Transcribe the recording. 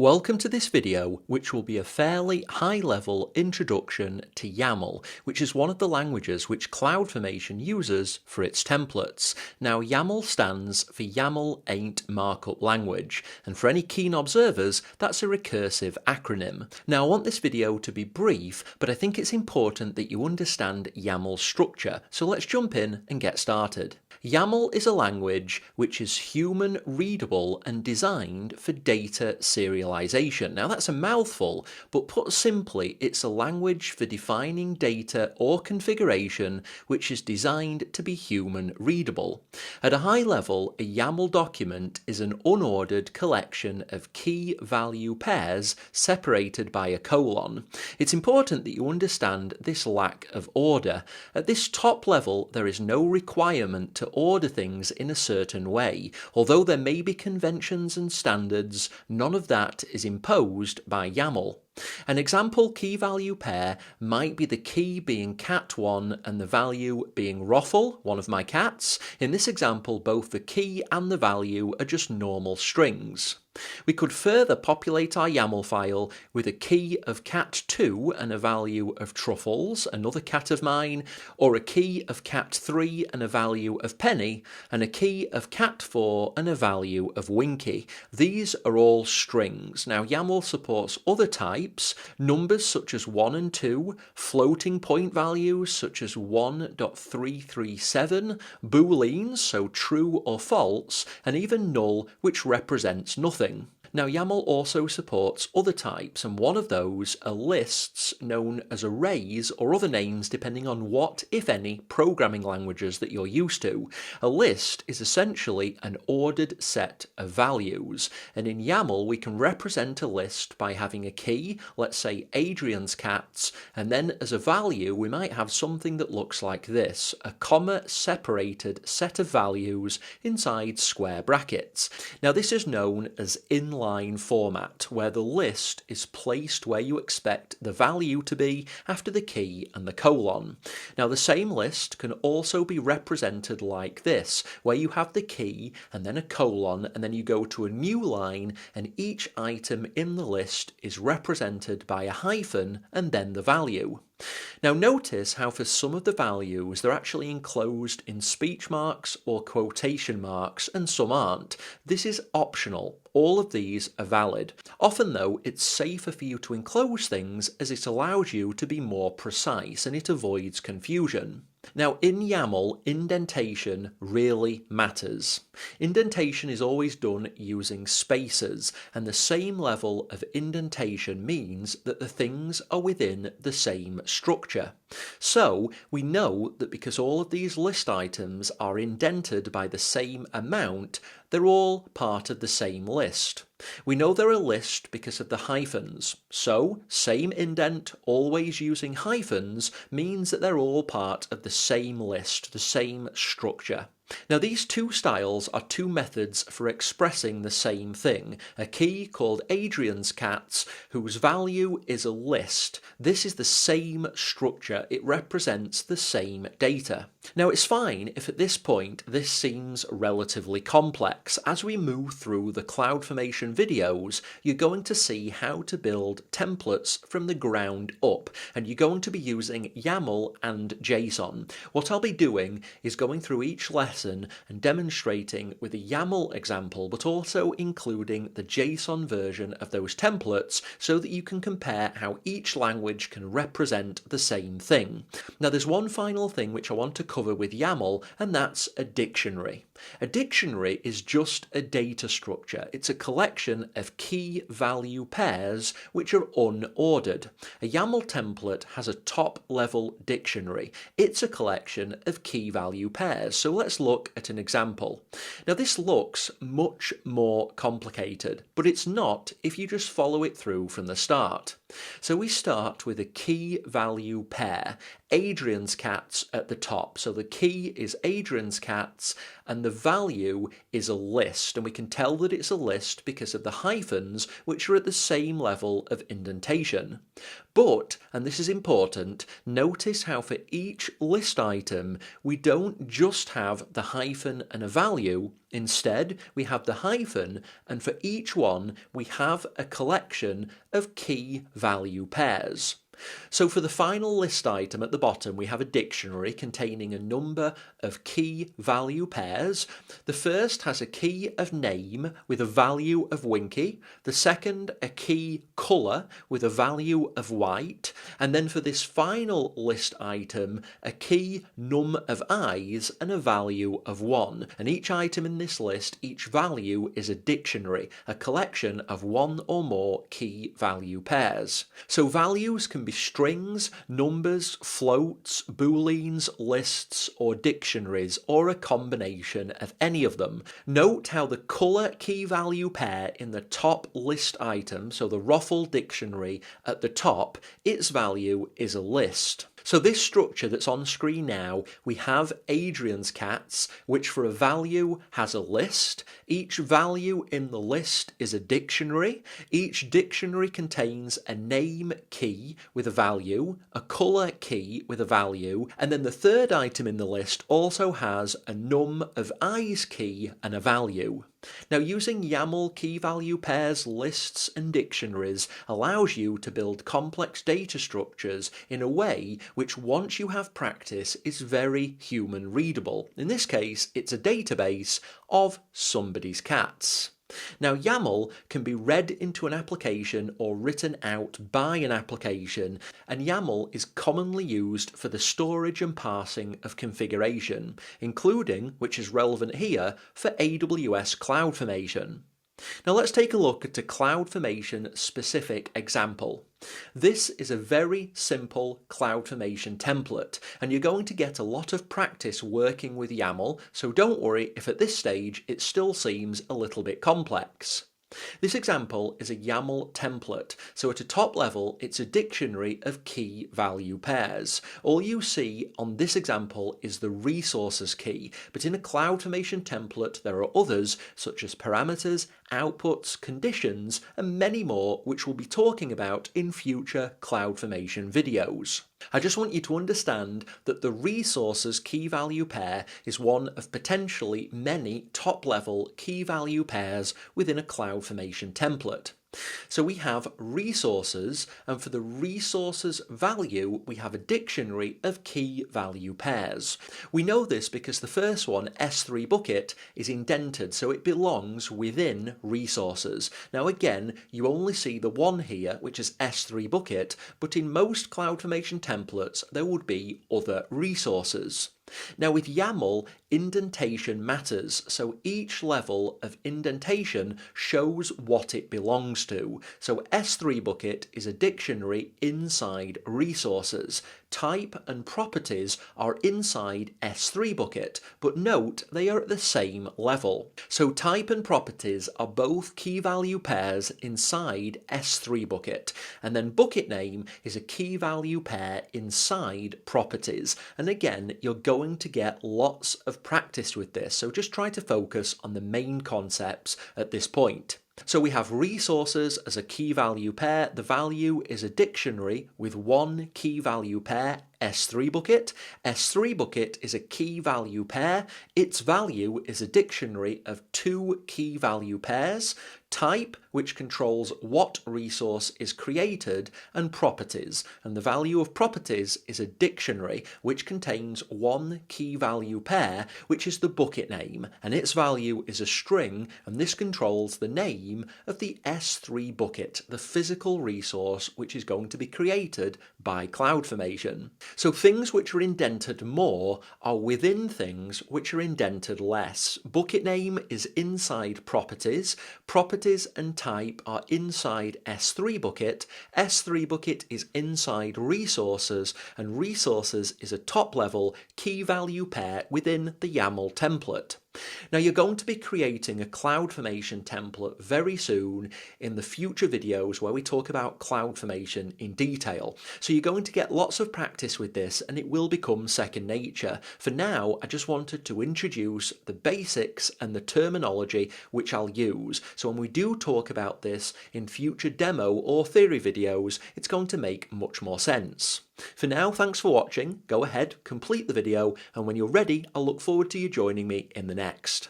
Welcome to this video, which will be a fairly high-level introduction to YAML, which is one of the languages which CloudFormation uses for its templates. Now, YAML stands for YAML Ain't Markup Language, and for any keen observers, that's a recursive acronym. Now, I want this video to be brief, but I think it's important that you understand YAML structure, so let's jump in and get started. YAML is a language which is human readable and designed for data serialization. Now that's a mouthful, but put simply, it's a language for defining data or configuration which is designed to be human readable. At a high level, a YAML document is an unordered collection of key value pairs separated by a colon. It's important that you understand this lack of order. At this top level, there is no requirement to order things in a certain way. Although there may be conventions and standards, none of that is imposed by YAML. An example key value pair might be the key being cat1 and the value being Roffle, one of my cats. In this example, both the key and the value are just normal strings. We could further populate our YAML file with a key of cat2 and a value of Truffles, another cat of mine, or a key of cat3 and a value of Penny, and a key of cat4 and a value of Winky. These are all strings. Now, YAML supports other types, numbers such as 1 and 2, floating point values such as 1.337, booleans, so true or false, and even null, which represents nothing. Now, YAML also supports other types, and one of those are lists known as arrays or other names depending on what, if any, programming languages that you're used to. A list is essentially an ordered set of values, and in YAML we can represent a list by having a key, let's say Adrian's cats, and then as a value we might have something that looks like this, a comma-separated set of values inside square brackets. Now, this is known as inline format, where the list is placed where you expect the value to be after the key and the colon. Now, the same list can also be represented like this, where you have the key and then a colon, and then you go to a new line and each item in the list is represented by a hyphen and then the value. Now, notice how for some of the values they're actually enclosed in speech marks or quotation marks and some aren't. This is optional. All of these are valid. Often though, it's safer for you to enclose things as it allows you to be more precise and it avoids confusion. Now, in YAML, indentation really matters. Indentation is always done using spaces, and the same level of indentation means that the things are within the same structure. So, we know that because all of these list items are indented by the same amount, they're all part of the same list. We know they're a list because of the hyphens, so same indent, always using hyphens, means that they're all part of the same list, the same structure. Now, these two styles are two methods for expressing the same thing. A key called Adrian's cats, whose value is a list. This is the same structure. It represents the same data. Now, it's fine if at this point this seems relatively complex. As we move through the CloudFormation videos, you're going to see how to build templates from the ground up, and you're going to be using YAML and JSON. What I'll be doing is going through each lesson and demonstrating with a YAML example, but also including the JSON version of those templates so that you can compare how each language can represent the same thing. Now, there's one final thing which I want to cover with YAML, and that's a dictionary. A dictionary is just a data structure. It's a collection of key value pairs which are unordered. A YAML template has a top-level dictionary. It's a collection of key value pairs. So let's look at an example. Now, this looks much more complicated, but it's not if you just follow it through from the start. So we start with a key value pair. Adrian's cats at the top. So the key is Adrian's cats and the value is a list. And we can tell that it's a list because of the hyphens, which are at the same level of indentation. But, and this is important, notice how for each list item, we don't just have the hyphen and a value. Instead, we have the hyphen, and for each one, we have a collection of key value pairs. So for the final list item at the bottom, we have a dictionary containing a number of key value pairs. The first has a key of name with a value of Winky, the second a key colour with a value of white, and then for this final list item, a key num of eyes and a value of 1. And each item in this list, each value is a dictionary, a collection of one or more key value pairs. So values can be strings, numbers, floats, booleans, lists, or dictionaries, or a combination of any of them. Note how the colour key value pair in the top list item, so the Ruffle dictionary at the top, its value is a list. So this structure that's on screen now, we have Adrian's cats, which for a value has a list. Each value in the list is a dictionary. Each dictionary contains a name key with a value, a colour key with a value, and then the third item in the list also has a num of eyes key and a value. Now, using YAML key value pairs, lists, and dictionaries allows you to build complex data structures in a way which, once you have practice, is very human readable. In this case, it's a database of somebody's cats. Now, YAML can be read into an application or written out by an application, and YAML is commonly used for the storage and parsing of configuration, including, which is relevant here, for AWS CloudFormation. Now let's take a look at a CloudFormation specific example. This is a very simple CloudFormation template, and you're going to get a lot of practice working with YAML, so don't worry if at this stage it still seems a little bit complex. This example is a YAML template, so at a top level it's a dictionary of key value pairs. All you see on this example is the resources key, but in a CloudFormation template there are others such as parameters, outputs, conditions, and many more which we'll be talking about in future CloudFormation videos. I just want you to understand that the resources key value pair is one of potentially many top-level key value pairs within a CloudFormation template. So we have resources, and for the resources value, we have a dictionary of key value pairs. We know this because the first one, S3 bucket, is indented, so it belongs within resources. Now again, you only see the one here, which is S3 bucket, but in most CloudFormation templates, there would be other resources. Now with YAML, indentation matters, so each level of indentation shows what it belongs to. So S3 bucket is a dictionary inside resources. Type and properties are inside S3 bucket, but note they are at the same level. So type and properties are both key value pairs inside S3 bucket, and then bucket name is a key value pair inside properties. And again, you're going to get lots of practice with this, so just try to focus on the main concepts at this point. So we have resources as a key value pair. The value is a dictionary with one key value pair, S3 bucket. S3 bucket is a key value pair. Its value is a dictionary of two key value pairs. Type, which controls what resource is created, and properties. And the value of properties is a dictionary which contains one key value pair, which is the bucket name, and its value is a string, and this controls the name of the S3 bucket, the physical resource which is going to be created by CloudFormation. So things which are indented more are within things which are indented less. Bucket name is inside properties. Properties and type are inside S3 bucket. S3 bucket is inside resources, and resources is a top level key value pair within the YAML template. Now you're going to be creating a CloudFormation template very soon in the future videos where we talk about CloudFormation in detail. So you're going to get lots of practice with this and it will become second nature. For now, I just wanted to introduce the basics and the terminology which I'll use. So when we do talk about this in future demo or theory videos, it's going to make much more sense. For now, thanks for watching. Go ahead, complete the video, and when you're ready, I'll look forward to you joining me in the next.